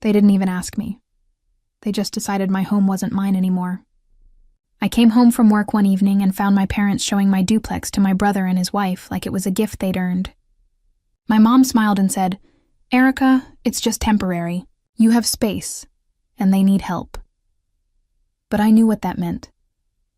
They didn't even ask me. They just decided my home wasn't mine anymore. I came home from work one evening and found my parents showing my duplex to my brother and his wife like it was a gift they'd earned. My mom smiled and said, "Erica, it's just temporary. You have space, and they need help." But I knew what that meant.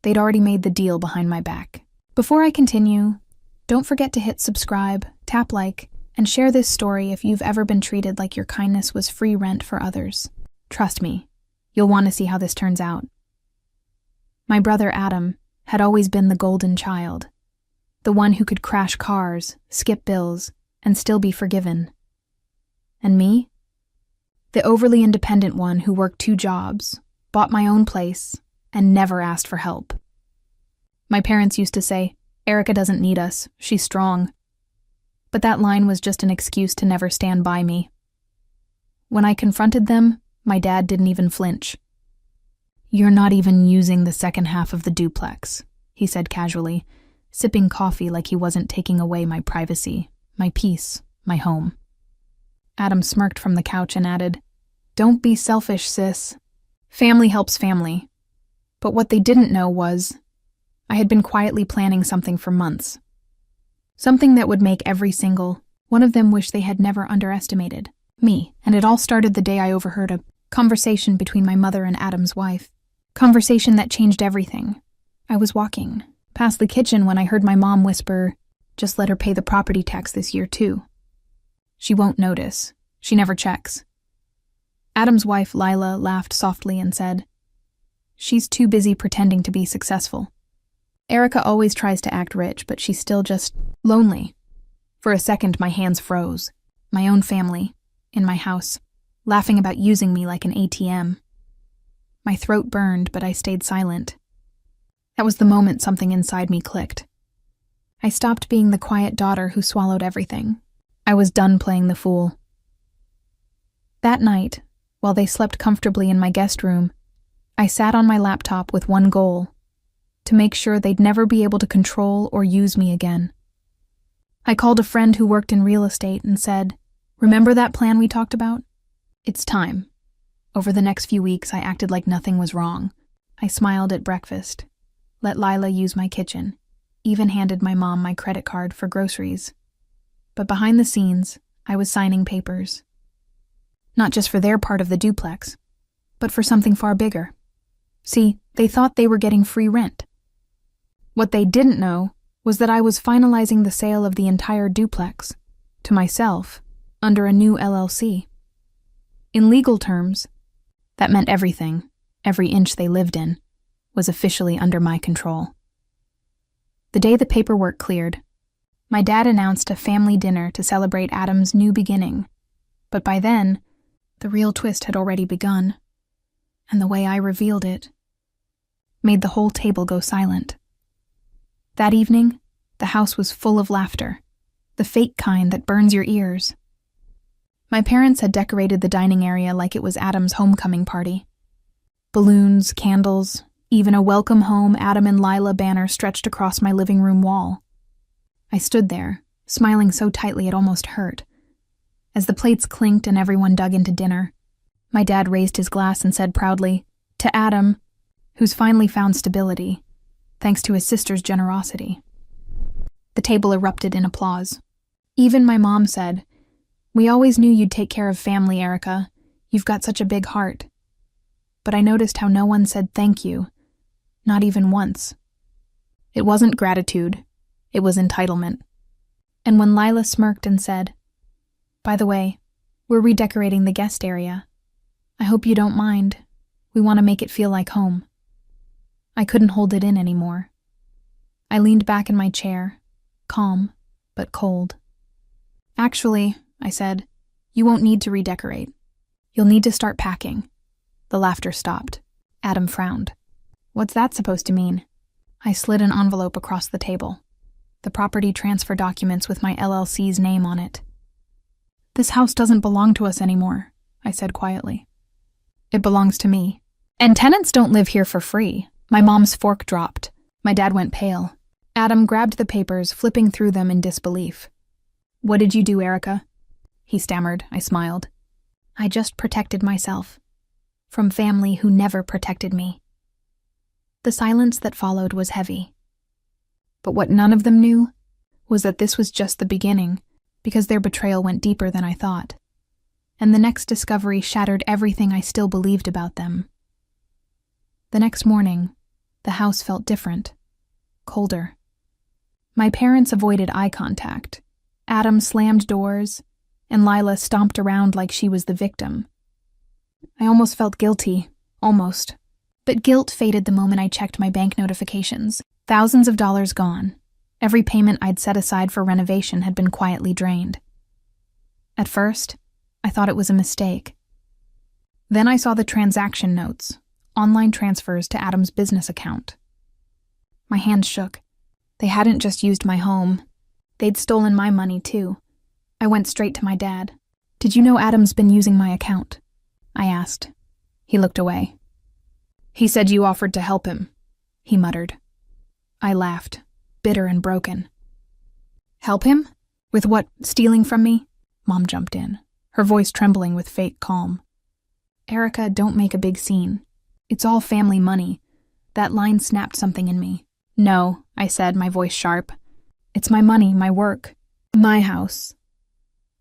They'd already made the deal behind my back. Before I continue, don't forget to hit subscribe, tap like, and share this story if you've ever been treated like your kindness was free rent for others. Trust me, you'll want to see how this turns out. My brother Adam had always been the golden child, the one who could crash cars, skip bills, and still be forgiven. And me? The overly independent one who worked 2 jobs, bought my own place, and never asked for help. My parents used to say, "Erica doesn't need us, she's strong." But that line was just an excuse to never stand by me. When I confronted them, my dad didn't even flinch. "You're not even using the second half of the duplex," he said casually, sipping coffee like he wasn't taking away my privacy, my peace, my home. Adam smirked from the couch and added, "Don't be selfish, sis. Family helps family." But what they didn't know was, I had been quietly planning something for months. Something that would make every single one of them wish they had never underestimated me. And it all started the day I overheard a conversation between my mother and Adam's wife. Conversation that changed everything. I was walking past the kitchen when I heard my mom whisper, "Just let her pay the property tax this year too. She won't notice. She never checks." Adam's wife, Lila, laughed softly and said, "She's too busy pretending to be successful. Erica always tries to act rich, but she's still just lonely." For a second, my hands froze. My own family, in my house, laughing about using me like an ATM. My throat burned, but I stayed silent. That was the moment something inside me clicked. I stopped being the quiet daughter who swallowed everything. I was done playing the fool. That night, while they slept comfortably in my guest room, I sat on my laptop with one goal: to make sure they'd never be able to control or use me again. I called a friend who worked in real estate and said, "Remember that plan we talked about? It's time." Over the next few weeks, I acted like nothing was wrong. I smiled at breakfast, let Lila use my kitchen, even handed my mom my credit card for groceries. But behind the scenes, I was signing papers. Not just for their part of the duplex, but for something far bigger. See, they thought they were getting free rent. What they didn't know was that I was finalizing the sale of the entire duplex, to myself, under a new LLC. In legal terms, that meant everything, every inch they lived in, was officially under my control. The day the paperwork cleared, my dad announced a family dinner to celebrate Adam's new beginning. But by then, the real twist had already begun, and the way I revealed it made the whole table go silent. That evening, the house was full of laughter, the fake kind that burns your ears. My parents had decorated the dining area like it was Adam's homecoming party. Balloons, candles, even a welcome home Adam and Lila banner stretched across my living room wall. I stood there, smiling so tightly it almost hurt. As the plates clinked and everyone dug into dinner, my dad raised his glass and said proudly, "To Adam, who's finally found stability, thanks to his sister's generosity." The table erupted in applause. Even my mom said, "We always knew you'd take care of family, Erica. You've got such a big heart." But I noticed how no one said thank you, not even once. It wasn't gratitude, it was entitlement. And when Lila smirked and said, "By the way, we're redecorating the guest area. I hope you don't mind. We want to make it feel like home." I couldn't hold it in anymore. I leaned back in my chair, calm but cold. "Actually," I said, "you won't need to redecorate. You'll need to start packing." The laughter stopped. Adam frowned. "What's that supposed to mean?" I slid an envelope across the table. The property transfer documents with my LLC's name on it. "This house doesn't belong to us anymore," I said quietly. "It belongs to me. And tenants don't live here for free." My mom's fork dropped. My dad went pale. Adam grabbed the papers, flipping through them in disbelief. "What did you do, Erica?" He stammered. I smiled. I just protected myself from family who never protected me. The silence that followed was heavy. But what none of them knew was that this was just the beginning, because their betrayal went deeper than I thought. And the next discovery shattered everything I still believed about them. The next morning, the house felt different, colder. My parents avoided eye contact. Adam slammed doors, and Lila stomped around like she was the victim. I almost felt guilty, almost. But guilt faded the moment I checked my bank notifications. Thousands of dollars gone. Every payment I'd set aside for renovation had been quietly drained. At first, I thought it was a mistake. Then I saw the transaction notes, online transfers to Adam's business account. My hands shook. They hadn't just used my home. They'd stolen my money, too. I went straight to my dad. "Did you know Adam's been using my account?" I asked. He looked away. "He said you offered to help him," he muttered. I laughed, bitter and broken. "Help him? With what, stealing from me?" Mom jumped in, her voice trembling with fake calm. "Erica, don't make a big scene. It's all family money." That line snapped something in me. "No," I said, my voice sharp. "It's my money, my work, my house."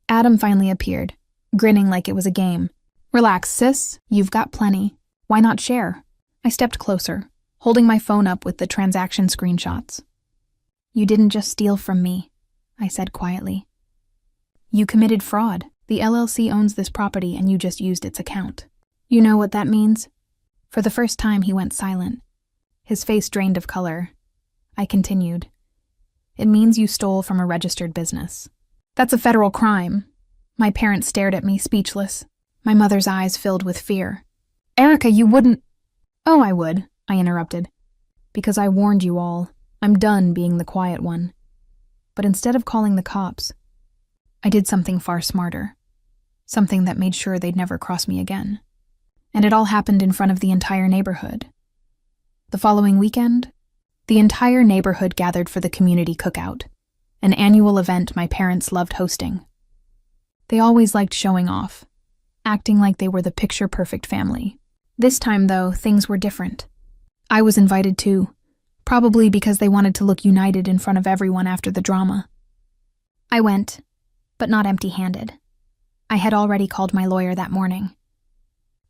Adam finally appeared, grinning like it was a game. "Relax, sis. You've got plenty. Why not share?" I stepped closer, holding my phone up with the transaction screenshots. "You didn't just steal from me," I said quietly. "You committed fraud. The LLC owns this property and you just used its account. You know what that means?" For the first time, he went silent. His face drained of color. I continued. "It means you stole from a registered business. That's a federal crime." My parents stared at me, speechless. My mother's eyes filled with fear. "Erica, you wouldn't—" "Oh, I would," I interrupted. "Because I warned you all. I'm done being the quiet one." But instead of calling the cops, I did something far smarter. Something that made sure they'd never cross me again. And it all happened in front of the entire neighborhood. The following weekend, the entire neighborhood gathered for the community cookout, an annual event my parents loved hosting. They always liked showing off, acting like they were the picture-perfect family. This time, though, things were different. I was invited too, probably because they wanted to look united in front of everyone after the drama. I went, but not empty-handed. I had already called my lawyer that morning.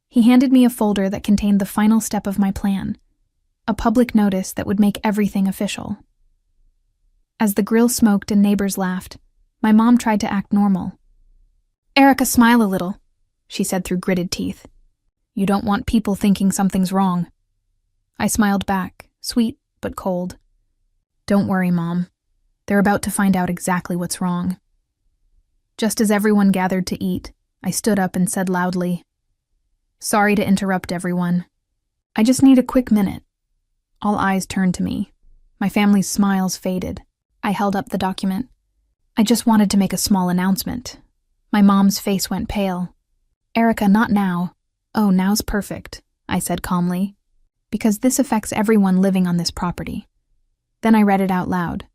He handed me a folder that contained the final step of my plan, a public notice that would make everything official. As the grill smoked and neighbors laughed, my mom tried to act normal. "Erica, smile a little," she said through gritted teeth. "You don't want people thinking something's wrong." I smiled back, sweet but cold. "Don't worry, Mom. They're about to find out exactly what's wrong." Just as everyone gathered to eat, I stood up and said loudly, "Sorry to interrupt everyone. I just need a quick minute." All eyes turned to me. My family's smiles faded. I held up the document. "I just wanted to make a small announcement." My mom's face went pale. "Erica, not now." "Oh, now's perfect," I said calmly, "because this affects everyone living on this property." Then I read it out loud.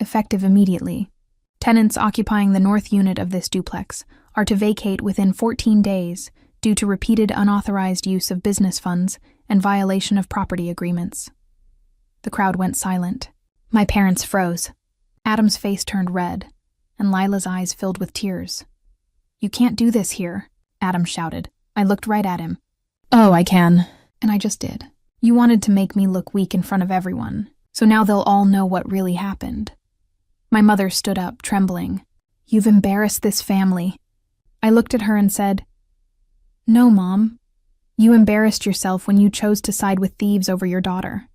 Effective immediately. Tenants occupying the north unit of this duplex are to vacate within 14 days due to repeated unauthorized use of business funds and violation of property agreements. The crowd went silent. My parents froze. Adam's face turned red, and Lila's eyes filled with tears. "You can't do this here," Adam shouted. I looked right at him. "Oh, I can." And I just did. "You wanted to make me look weak in front of everyone, so now they'll all know what really happened." My mother stood up, trembling. "You've embarrassed this family." I looked at her and said, "No, Mom. You embarrassed yourself when you chose to side with thieves over your daughter."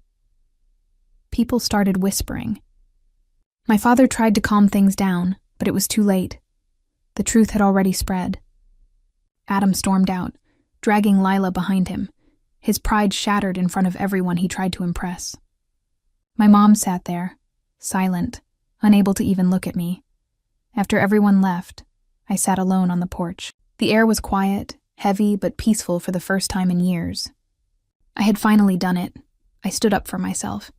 People started whispering. My father tried to calm things down, but it was too late. The truth had already spread. Adam stormed out, dragging Lila behind him, his pride shattered in front of everyone he tried to impress. My mom sat there, silent, unable to even look at me. After everyone left, I sat alone on the porch. The air was quiet, heavy but peaceful for the first time in years. I had finally done it. I stood up for myself.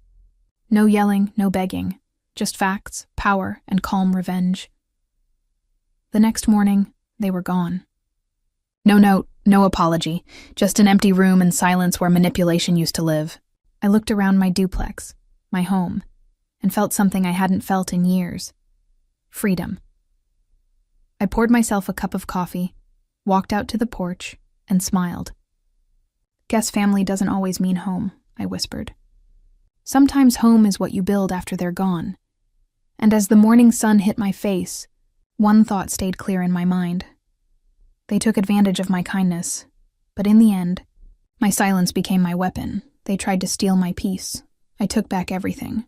No yelling, no begging, just facts, power, and calm revenge. The next morning, they were gone. No note, no apology, just an empty room and silence where manipulation used to live. I looked around my duplex, my home, and felt something I hadn't felt in years. Freedom. I poured myself a cup of coffee, walked out to the porch, and smiled. Guess family doesn't always mean home, I whispered. Sometimes home is what you build after they're gone. And as the morning sun hit my face, one thought stayed clear in my mind. They took advantage of my kindness, but in the end, my silence became my weapon. They tried to steal my peace. I took back everything.